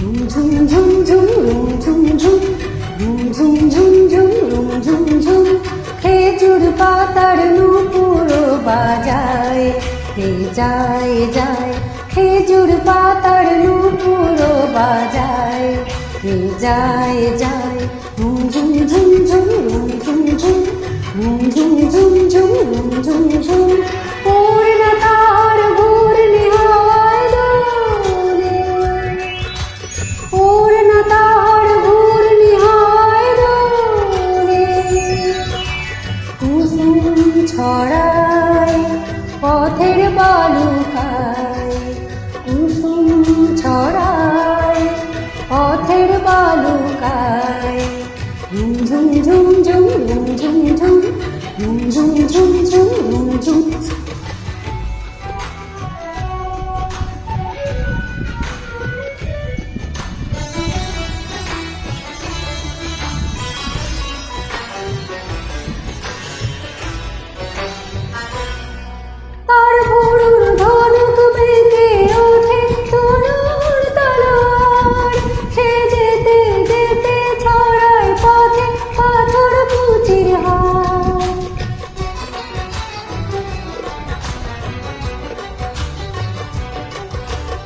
ঝুম ঝুম ঝুম room ঝুম ঝুম ঝুম ঝুম ঝুম ঝুম room ঝুম ঝুম খেজুর পাতার নূপুর বাজায় কে যায় যায় খেজুর পাতার নূপুর বাজায় কে যায় যায় ঝুম ঝুম ঝুম ঝুম রুম ঝুম ঝুম ঝুম ঝুম ঝুম ঝুম রুম ঝুম ঝুম পূর্ণ তার ঘূর্ণি হাওয়ায় দোলে পূর্ণ তার ঘূর্ণি হাওয়ায় দোলে কুসুম ছড়ায় পথের বালুকায় কুসুম ছড়ায় পথের বালুকায় ঝুম ঝুম ঝুম ঝুম ঝুম ঝুম ঝুম ঝুম ঝুম ঝুম ঝুম ঝুম তার ভুরুর ধনুক বেঁকে ওঠে তরুণ তলোয়ার সে যেতে যেতে ছড়ায় পথে পাথর কুচির হার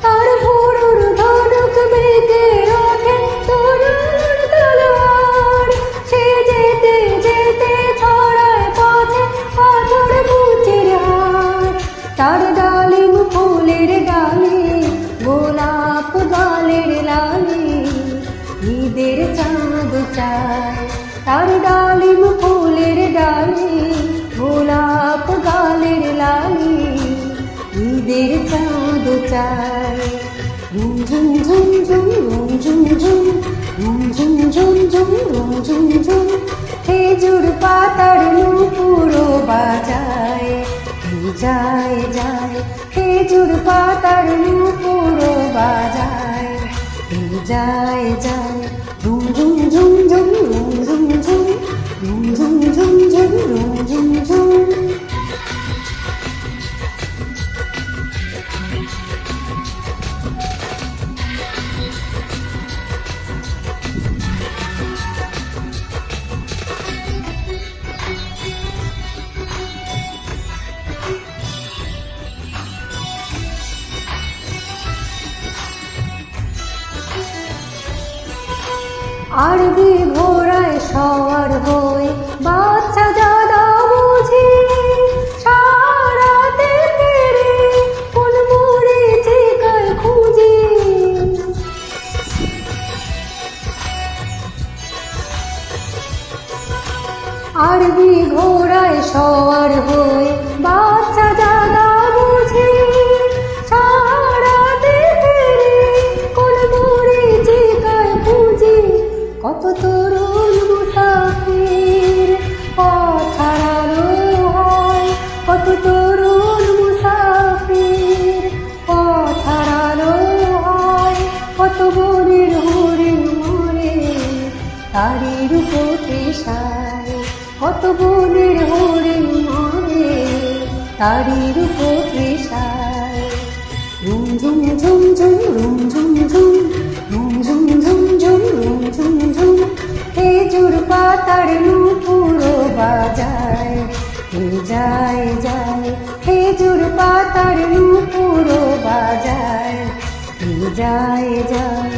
তার ভুরুর ধনুক বেঁকে ওঠে তরুণ তলোয়ার সে যেতে যেতে ছড়ায় পথে পাথর কুচির হার তার ডালিম ফুলের ডালে গোলাপ গালের লালে ঈদের চাঁদ চায় তার ডালিম ফুলের ডালে গোলাপ গালের লালে ঈদের চাঁদ চায় ঝুম ঝুম ঝুম ঝুম ঝুম ঝুম ঝুম ঝুম ঝুম ঝুম ঝুম খেজুর পাতার নূপুর বাজায় যায় যায় খেজুর পাতার নূপুর বাজায় যায় যায় ঝুম ঝুম ঝুম ঝুম ঝুম ঝুম ঝুম ঝুম ঝুম ঝুম ঝুম ঝুম ঝুম আরবি ঘোড়ায় সওয়ার হয়ে বাচ্চা দাদা বুঝি সারাতে ফেরে কোন মোড়ে চিকায় খুঁজি আরবি ঘোড়ায় সওয়ার হয়ে বাচ্চা দাদা বুঝি সারাতে ফেরে কোন মোড়ে চিকায় খুঁজি কত তরুণ মুসাফির পথ হারানো হয় কত তরুণ মুসাফির পথ হারানো হয় কত বনের হরিণ মরে তারই রূপ তৃষায় কত বনের হরিণ মরে তারই রূপ তৃষায় ঝুম ঝুম ঝুম ঝুম রুম ঝুম ঝুম ঝুম ঝুম ঝুম ঝুম রুম ঝুম ঝুম খেজুর পাতার নূপুর বাজায় যায় যায় খেজুর পাতার নূপুর বাজায় যায় যায়